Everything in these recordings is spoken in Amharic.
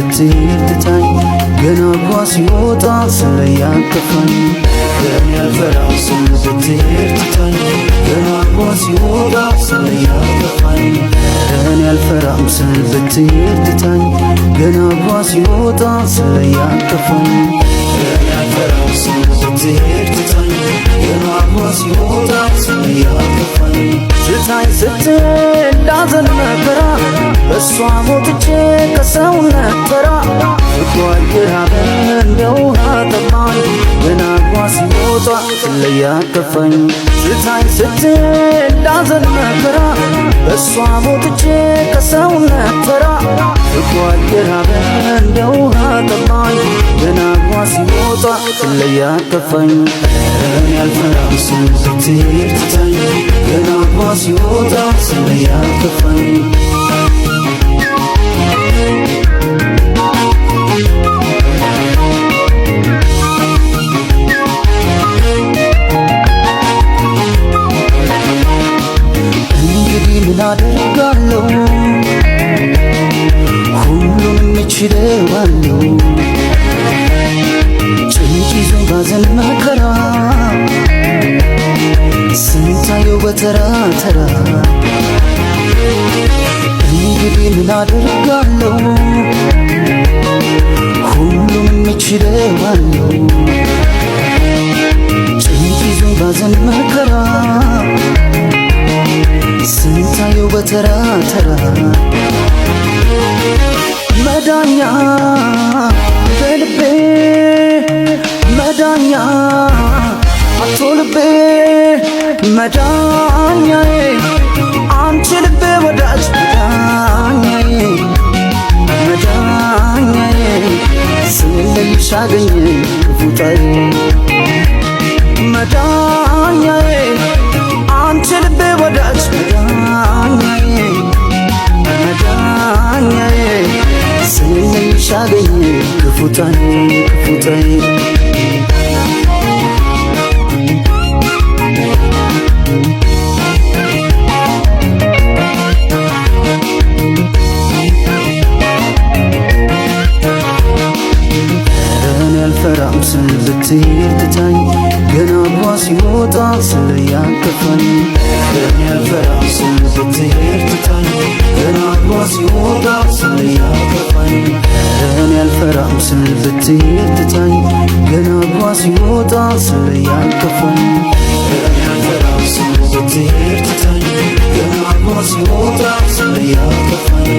ብትሄድ ትታኝ ገና ጓ ሲወጣ ስለያከፋኝ እኔ አልፈራም ስል ብትሄድ ትታኝ ገና ጓ ሲወጣ ስለያከፋኝ እኔ አልፈራም ስል ብትሄድ ትታኝ ገና ጓ ሲወጣ ስለያከፋኝ እኔ አልፈራም ስል ብትሄድ ትታኝ ገና ጓ ሲወጣ ስለያከፋኝ ትታኝ ስትል ላዘን መከራ በሷ ሞትቼ ከሰውነት ተራ ፍቅሯ እየራበ እንደ ውሃ ጠማኝ ገና ጓ ሲወጣ ስለያከፋኝ ትታኝ ስትል ላዘን መከራ በሷ ሞትቼ ከሰውነት ተራ ፍቅሯ እየራበ እንደ ውሃ ጠማኝ ገና ጓ ሲወጣ ስለያከፋኝ እኔ አልፈራም ስል ብትሄድ ትታኝ ገና ጓ ሲወጣ ስለያከፋኝ ምን አደርጋለሁ ሁሉንም እችለዋለሁ ጭንቅ ይዞ ባዘን መከራ ስንታየው በተራ ተራ እንግዲህ ምን አደርጋለሁ ሁሉንም እችለዋለሁ ጭንቅ ይዞ ባዘን መከራ ስንታየው በተራ ተራ መዳኛ በልቤ መዳኛ አቶ ልቤ መዳኛዬ አንቺ ልቤ ወዳጅ መዳኛዬ መዳኛዬ ስለለይሽ አገኘ ክፉታዬ መዳኛዬ አንቺ ልቤ ወዳጅ መዳኛዬ መዳኛዬ ስለለይሽ አገኘ ክፉታዬ ክፉታዬ አልፈራም ስል ብትሄድ ትታኝ ገና ጓ ሲወጣ ስለያከፋኝ እኔ አልፈራም ስል ብትሄድ ትታኝ ገና ጓ ሲወጣ ስለያከፋኝ እኔ አልፈራም ስል ብትሄድ ትታኝ ገና ጓ ሲወጣ ስለያከፋኝ እኔ አልፈራም ስል ብትሄድ ትታኝ ገና ጓ ሲወጣ ስለያከፋኝ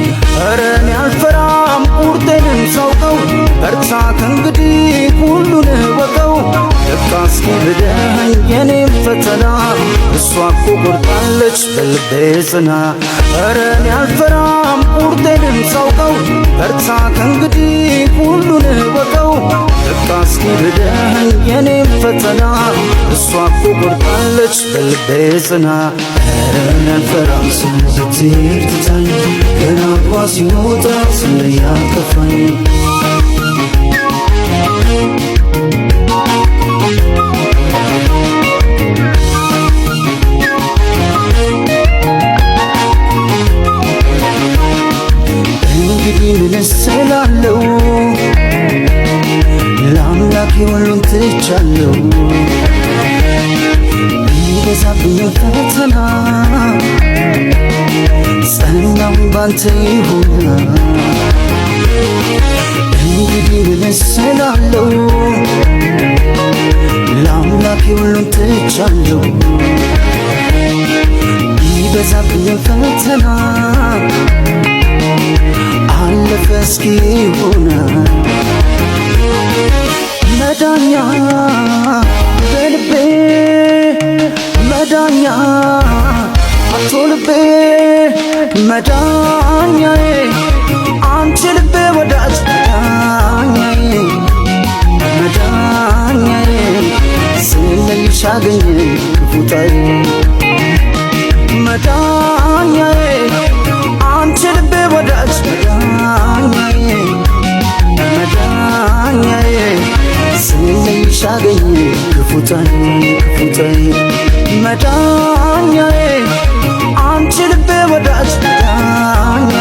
ኧረ እኔ አልፈራም ቁርጤንም ሳውቀው በርታ ከእንግዲህ ሁሉን ወቀው ለካ እስኪብደኝ የኔም ፈተና እሷ እኮ ቆርጣለች በልቤ ጽና ኧረ እኔ አልፈራም ቁርጤንም ሳውቀው በርታ ከእንግዲህ ሁሉን ወቀው ለካ እስኪብደኝ የኔም ፈተና እሷ እኮ ቆርጣለች በልቤ ጽና ኧረ እኔ አልፈራም ስል ብትሄድ ትታኝ ገና ጓ ሲወጣ ስለያከፋኝ እንግዲህ ምን እሰላለሁ ለአምላኬ ሁሉን ትቻለሁ ቢበዛብኝ ፈተና ጸናሁ ባንተ ይሁን እንግዲህ ምን እሰላለሁ ለአምላኬ ሁሉን ትቻለሁ ቢበዛብኝ ፈተና አለፈ እስኪ ሆነ መዳኛ በልቤ መዳኛ አቶ ልቤ መዳኛዬ አንቺ ልቤ ወዳጅ መዳኛዬ መዳኛዬ ስለለይሽ አገኘ ክፉታዬ መዳኛዬ አንቺ ልቤ ወዳጅ መዳኛዬ መዳኛዬ ስለለይሽ አገኘ ክፉታዬ ክፉታዬ መዳኛዬ አንቺ ልቤ ወዳጅ መዳኛዬ